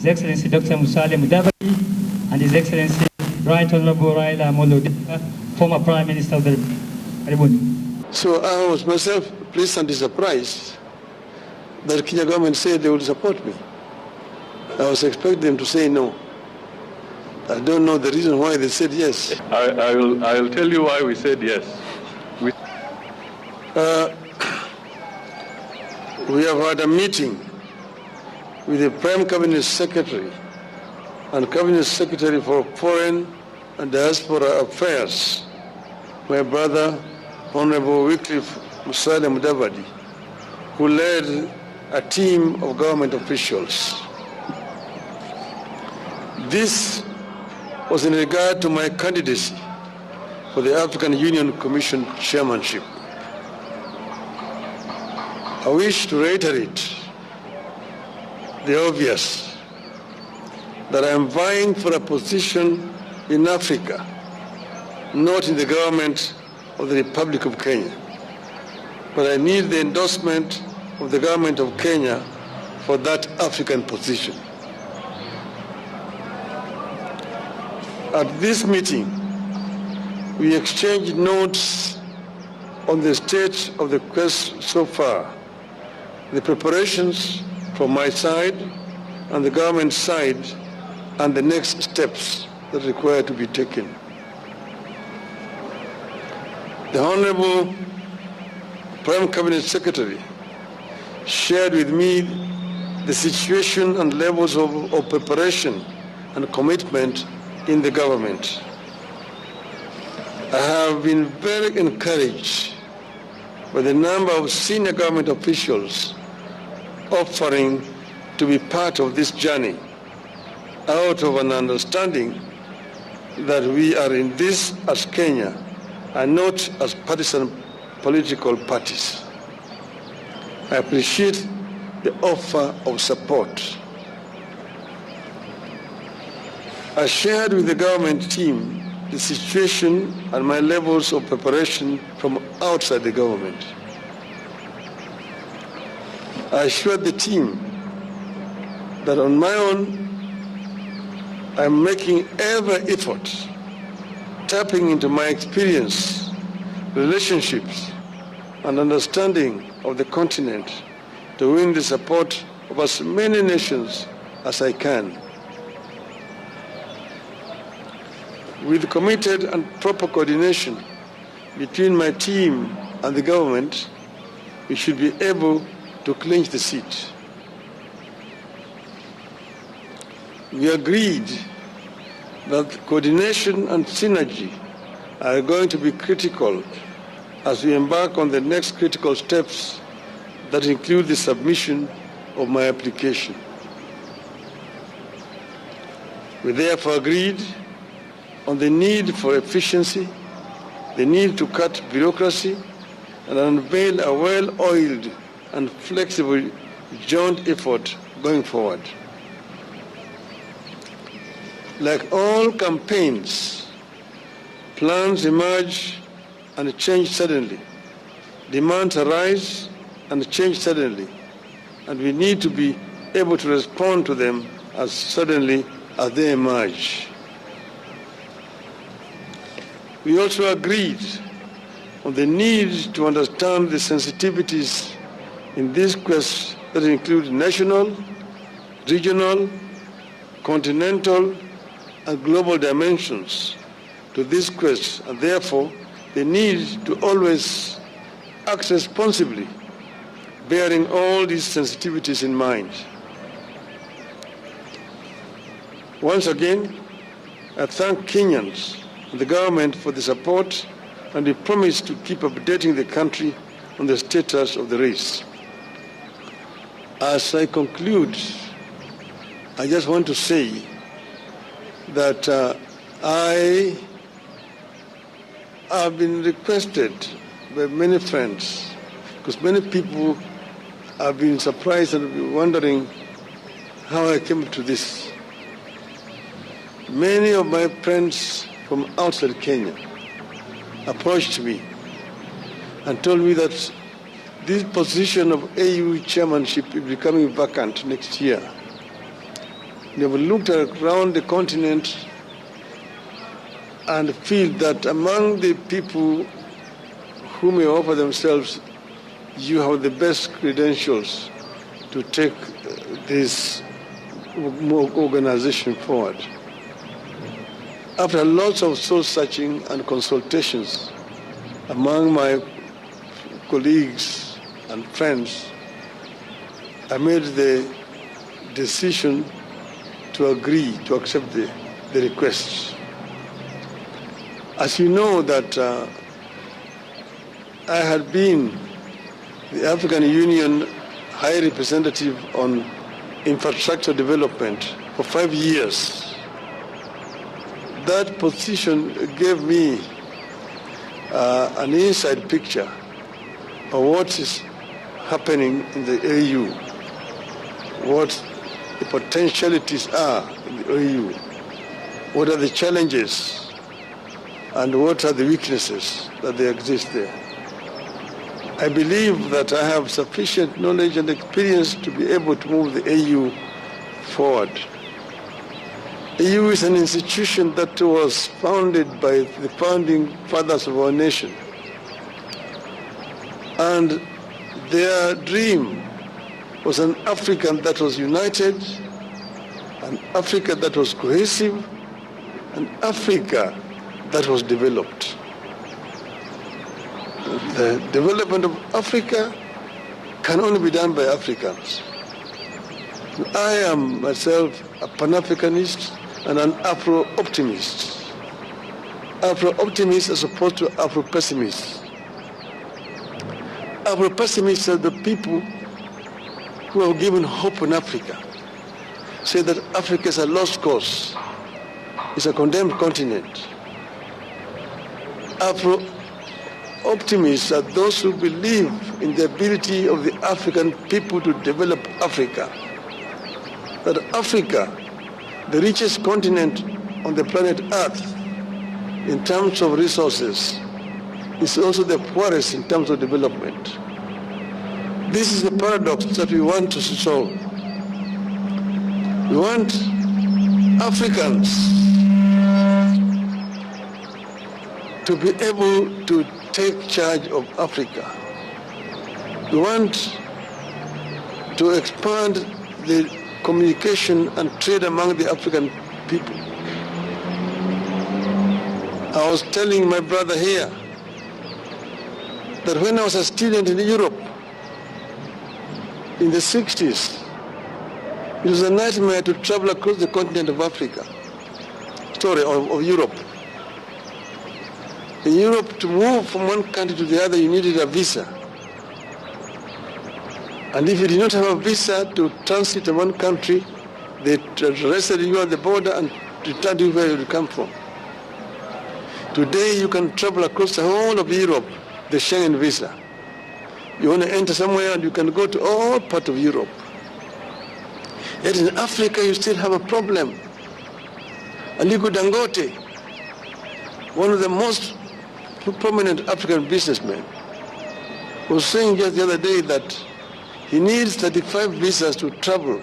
His Excellency Dr. Musalia Mudavadi, and His Excellency Right Honorable Raila Odinga, former Prime Minister of the Republic. So I was myself pleasantly surprised that Kenya government said they would support me. I was expecting them to say no. I don't know the reason why they said yes. I will tell you why we said yes. We have had a meeting with the Prime Cabinet Secretary and Cabinet Secretary for Foreign and Diaspora Affairs, my brother, Honorable Wycliffe Musalia Mudavadi, who led a team of government officials. This was in regard to my candidacy for the African Union Commission chairmanship. I wish to reiterate the obvious, that I am vying for a position in Africa, not in the government of the Republic of Kenya. But I need the endorsement of the government of Kenya for that African position. At this meeting, we exchanged notes on the state of the quest so far, the preparations from my side and the government side, and the next steps that require to be taken. The Honorable Prime Cabinet Secretary shared with me the situation and levels of preparation and commitment in the government. I have been very encouraged by the number of senior government officials offering to be part of this journey, out of an understanding that we are in this as Kenya and not as partisan political parties. I appreciate the offer of support. I shared with the government team the situation and my levels of preparation from outside the government. I assured the team that on my own, I'm making every effort, tapping into my experience, relationships, and understanding of the continent to win the support of as many nations as I can. With committed and proper coordination between my team and the government, we should be able to clinch the seat. We agreed that coordination and synergy are going to be critical as we embark on the next critical steps that include the submission of my application. We therefore agreed on the need for efficiency, the need to cut bureaucracy, and unveil a well-oiled and flexible joint effort going forward. Like all campaigns, plans emerge and change suddenly. Demands arise and change suddenly, and we need to be able to respond to them as suddenly as they emerge. We also agreed on the need to understand the sensitivities in this quest that include national, regional, continental, and global dimensions to this quest, and therefore the need to always act responsibly, bearing all these sensitivities in mind. Once again, I thank Kenyans and the government for the support, and we promise to keep updating the country on the status of the race. As I conclude, I just want to say that I have been requested by many friends, because many people have been surprised and been wondering how I came to this. Many of my friends from outside Kenya approached me and told me that this position of AU chairmanship is becoming vacant next year. we have looked around the continent and feel that among the people who may offer themselves, you have the best credentials to take this organization forward. After lots of soul-searching and consultations among my colleagues and friends, I made the decision to agree to accept the request. As you know that I had been the African Union High Representative on Infrastructure Development for 5 years. That position gave me an inside picture of what is happening in the AU, what the potentialities are in the AU, what are the challenges, and what are the weaknesses that they exist there. I believe that I have sufficient knowledge and experience to be able to move the AU forward. AU is an institution that was founded by the founding fathers of our nation. And their dream was an Africa that was united, an Africa that was cohesive, an Africa that was developed. The development of Africa can only be done by Africans. I am myself a Pan-Africanist and an Afro-optimist. Afro-optimists as opposed to Afro-pessimists. Afro-pessimists are the people who have given hope in Africa, say that Africa is a lost cause, it's a condemned continent. Afro-optimists are those who believe in the ability of the African people to develop Africa. That Africa, the richest continent on the planet Earth in terms of resources, is also the poorest in terms of development. This is the paradox that we want to solve. We want Africans to be able to take charge of Africa. We want to expand the communication and trade among the African people. I was telling my brother here that when I was a student in Europe in the 60s, it was a nightmare to travel across the continent of Africa, of Europe. In Europe, to move from one country to the other, you needed a visa. And if you did not have a visa to transit in one country, they arrested you at the border and returned you where you come from. Today, you can travel across the whole of Europe, the Schengen visa. You want to enter somewhere and you can go to all parts of Europe. Yet in Africa, you still have a problem. Aliko Dangote, one of the most prominent African businessmen, was saying just the other day that he needs 35 visas to travel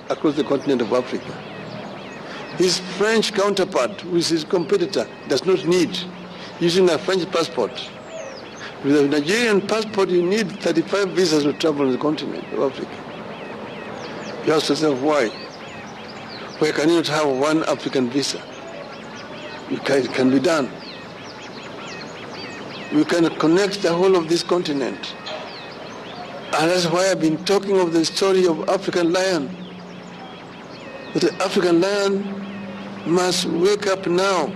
across the continent of Africa. His French counterpart, who is his competitor, does not need, using a French passport. With a Nigerian passport, you need 35 visas to travel on the continent of Africa. You ask yourself, why? Why can you not have one African visa? It can be done. We can connect the whole of this continent. And that's why I've been talking of the story of African lion. That the African lion must wake up now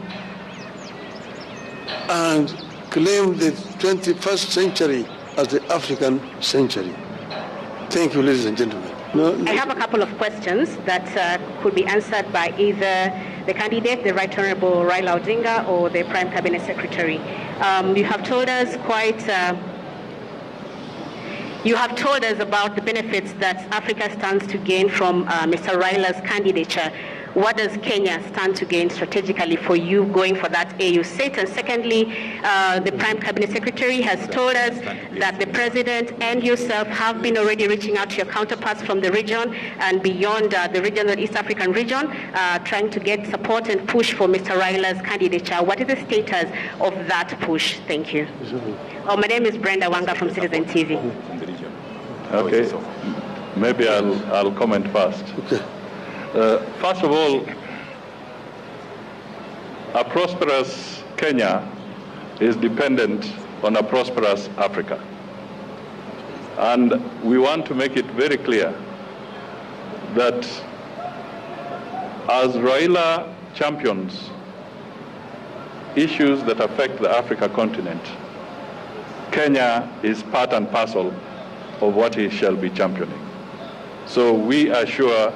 and claim the 21st century as the African century. Thank you, ladies and gentlemen. I have a couple of questions that could be answered by either the candidate, the Right Honorable Raila Odinga, or the Prime Cabinet Secretary. You have told us about the benefits that Africa stands to gain from Mr. Raila's candidature. what does Kenya stand to gain strategically for you going for that AU seat? And secondly, the Prime Cabinet Secretary has told us that the President and yourself have been already reaching out to your counterparts from the region and beyond the region, the East African region, trying to get support and push for Mr. Raila's candidature. What is the status of that push? Thank you. Oh, my name is Brenda Wanga from Citizen TV. Okay. Maybe I'll comment first. Okay. First of all, a prosperous Kenya is dependent on a prosperous Africa. And we want to make it very clear that as Raila champions issues that affect the Africa continent, Kenya is part and parcel of what he shall be championing. So we are sure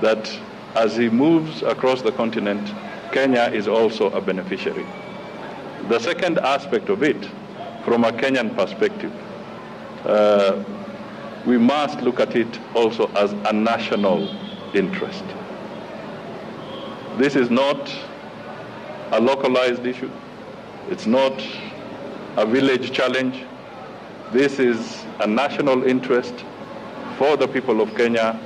that as he moves across the continent, Kenya is also a beneficiary. The second aspect of it, from a Kenyan perspective, we must look at it also as a national interest. This is not a localized issue. It's not a village challenge. This is a national interest for the people of Kenya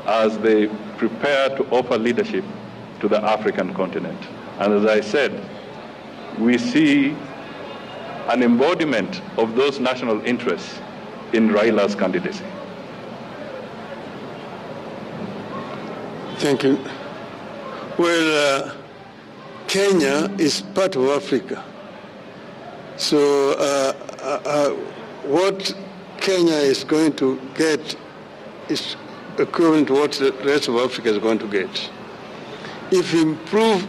as they prepare to offer leadership to the African continent. And as I said, we see an embodiment of those national interests in Raila's candidacy. Thank you. Well, Kenya is part of Africa. So what Kenya is going to get is equivalent to what the rest of Africa is going to get. If we improve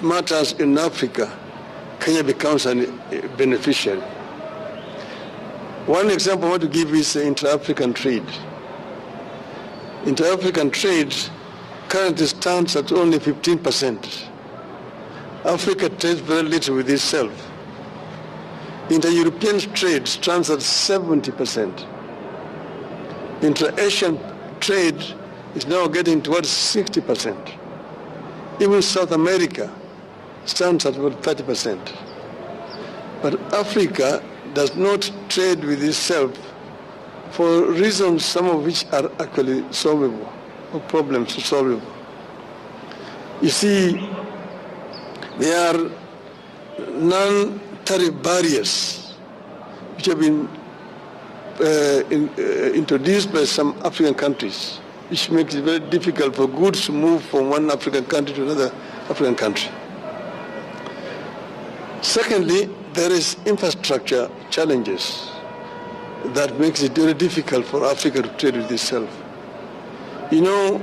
matters in Africa, Kenya becomes a beneficiary. One example I want to give is inter-African trade. Inter-African trade currently stands at only 15%. Africa trades very little with itself. Inter-European trade stands at 70%. Inter-Asian trade is now getting towards 60%. Even South America stands at about 30%. But Africa does not trade with itself for reasons, some of which are actually solvable, or problems solvable. You see, there are non-tariff barriers which have been introduced by some African countries, which makes it very difficult for goods to move from one African country to another African country. Secondly, there is infrastructure challenges that makes it very difficult for Africa to trade with itself. You know,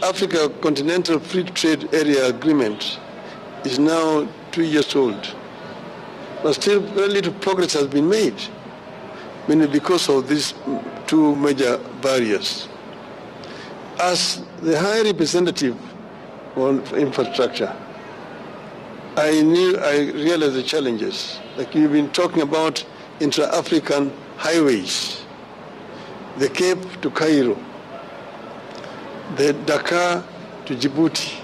Africa Continental Free Trade Area Agreement is now 2 years old, but still very little progress has been made, mainly because of these two major barriers. As the High Representative on infrastructure, I realized the challenges. Like you've been talking about intra-African highways, the Cape to Cairo, the Dakar to Djibouti,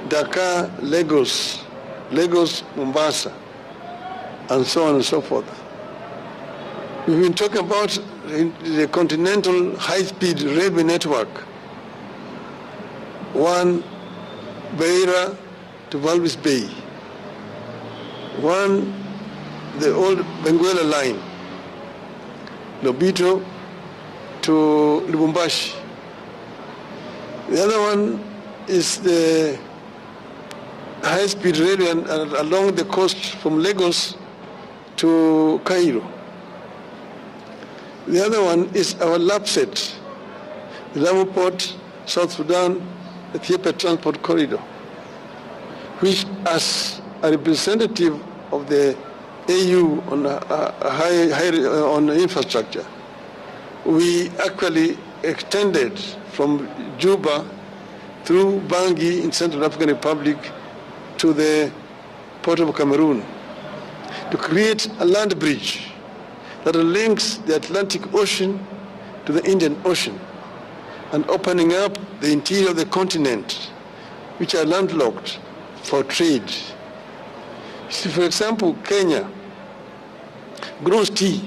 Dakar, Lagos, Lagos, Mombasa, and so on and so forth. We've been talking about the continental high-speed railway network, one Beira to Walvis Bay, one the old Benguela line, Lobito to Lubumbashi. The other one is the high-speed railway along the coast from Lagos to Cairo. The other one is our LAPSET, the Lamu Port, South Sudan, Ethiopia Transport Corridor, which as a representative of the AU on on infrastructure, we actually extended from Juba through Bangui in Central African Republic to the Port of Cameroon to create a land bridge that links the Atlantic Ocean to the Indian Ocean and opening up the interior of the continent, which are landlocked, for trade. See, for example, Kenya grows tea.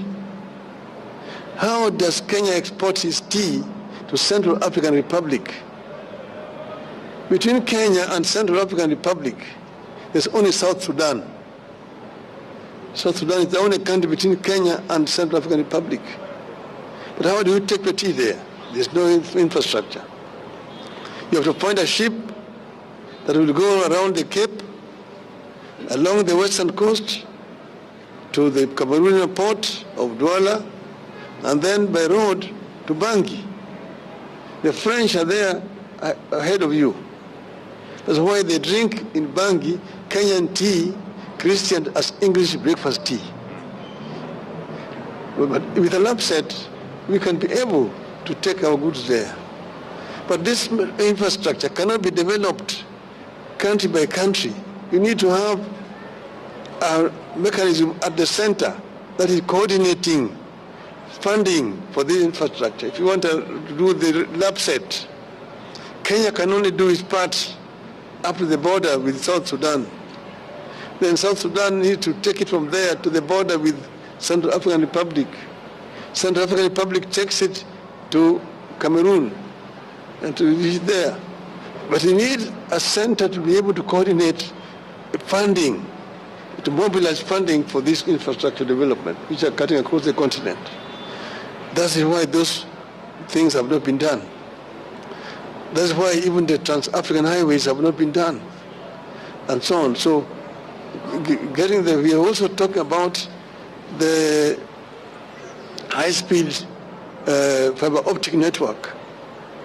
How does Kenya export its tea to Central African Republic? Between Kenya and Central African Republic, there's only South Sudan. South Sudan is the only country between Kenya and Central African Republic. But how do you take the tea there? There's no infrastructure. You have to find a ship that will go around the Cape, along the western coast, to the Cameroonian port of Douala, and then by road to Bangui. The French are there ahead of you. That's why they drink in Bangui Kenyan tea, christened as English breakfast tea. But with a lump set, we can be able to take our goods there. But this infrastructure cannot be developed country by country. You need to have a mechanism at the center that is coordinating funding for this infrastructure. If you want to do the lap set, Kenya can only do its part up to the border with South Sudan. Then South Sudan needs to take it from there to the border with Central African Republic. Central African Republic takes it to Cameroon and to reach there. But you need a center to be able to coordinate funding, to mobilize funding for this infrastructure development, which are cutting across the continent. That's why those things have not been done. That's why even the trans-African highways have not been done, and so on. So getting there, we are also talking about the high-speed fiber optic network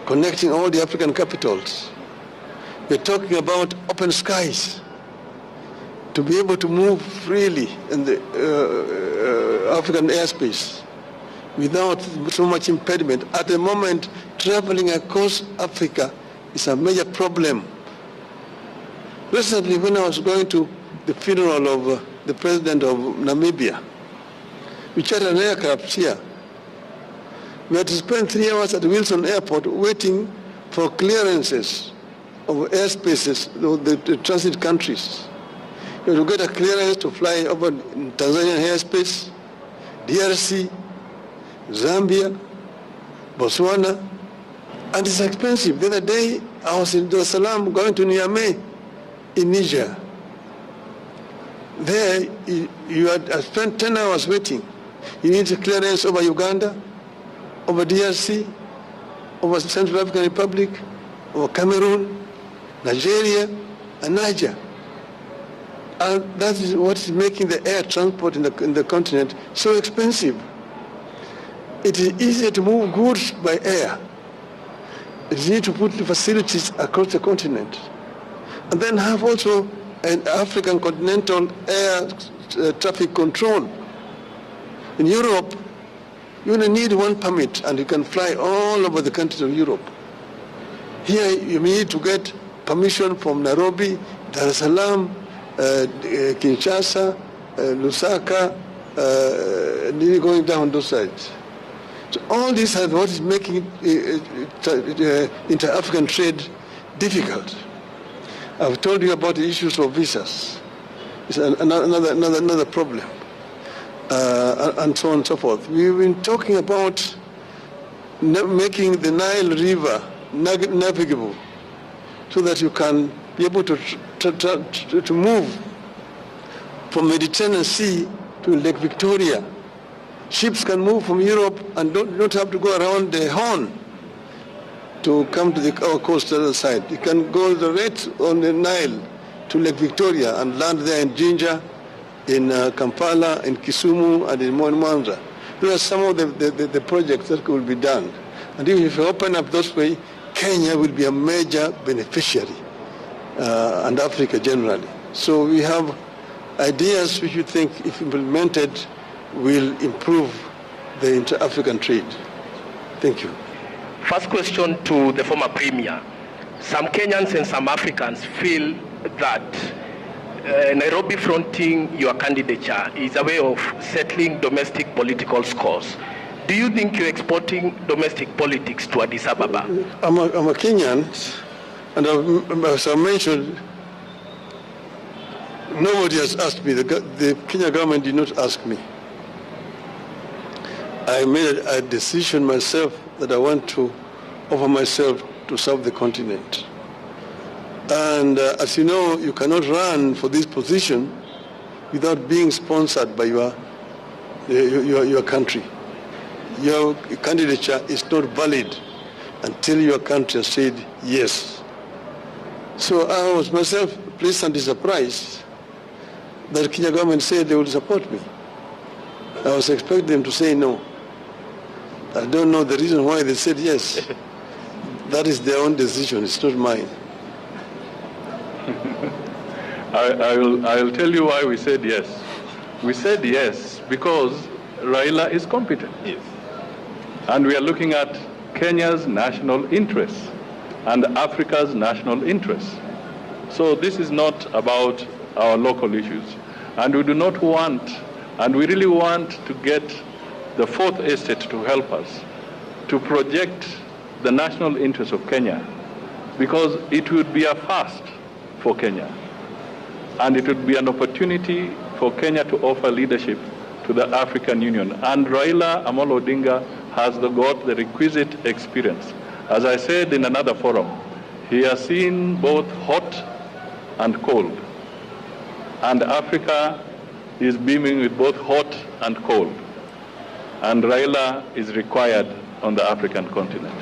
connecting all the African capitals. We're talking about open skies, to be able to move freely in the African airspace without so much impediment. At the moment, traveling across Africa is a major problem. Recently, when I was going to the funeral of the president of Namibia, we chartered an aircraft here. We had to spend 3 hours at Wilson Airport waiting for clearances of airspaces, the transit countries. You have to get a clearance to fly over Tanzanian airspace, DRC, Zambia, Botswana, and it's expensive. The other day, I was in Dar es Salaam going to Niamey in Niger. There, you had spent 10 hours waiting. You need a clearance over Uganda, over DRC, over Central African Republic, over Cameroon, Nigeria, and Niger. And that is what is making the air transport in the continent so expensive. It is easier to move goods by air. You need to put the facilities across the continent. And then have also an African continental air traffic control. In Europe, you only need one permit and you can fly all over the countries of Europe. Here you need to get permission from Nairobi, Dar es Salaam, Kinshasa, Lusaka, going down those sides. So all this is what is making inter-African trade difficult. I've told you about the issues of visas. It's another problem, and so on and so forth. We've been talking about making the Nile River navigable so that you can be able to move from Mediterranean Sea to Lake Victoria. Ships can move from Europe and don't have to go around the Horn to come to our coastal side. You can go direct on the Nile to Lake Victoria and land there in Jinja, in Kampala, in Kisumu, and in Mwanza. Those are some of the projects that will be done. And if you open up those way, Kenya will be a major beneficiary, and Africa generally. So we have ideas which you think, if implemented, will improve the inter-African trade. Thank you. First question to the former Premier. Some Kenyans and some Africans feel that Nairobi fronting your candidature is a way of settling domestic political scores. Do you think you're exporting domestic politics to Addis Ababa? I'm a Kenyan, and as I mentioned, nobody has asked me. The Kenya government did not ask me. I made a decision myself that I want to offer myself to serve the continent. And as you know, you cannot run for this position without being sponsored by your country. Your candidature is not valid until your country has said yes. So I was myself pleasantly surprised that the Kenya government said they would support me. I was expecting them to say no. I don't know the reason why they said yes. That is their own decision, it's not mine. I will tell you why we said yes. We said yes because Raila is competent. Yes. And we are looking at Kenya's national interests and Africa's national interests. So this is not about our local issues. And we do not want, and we really want to get the Fourth Estate to help us to project the national interests of Kenya, because it would be a first for Kenya. And it would be an opportunity for Kenya to offer leadership to the African Union. And Raila Odinga has got the requisite experience. As I said in another forum, he has seen both hot and cold. And Africa is beaming with both hot and cold. And Raila is required on the African continent.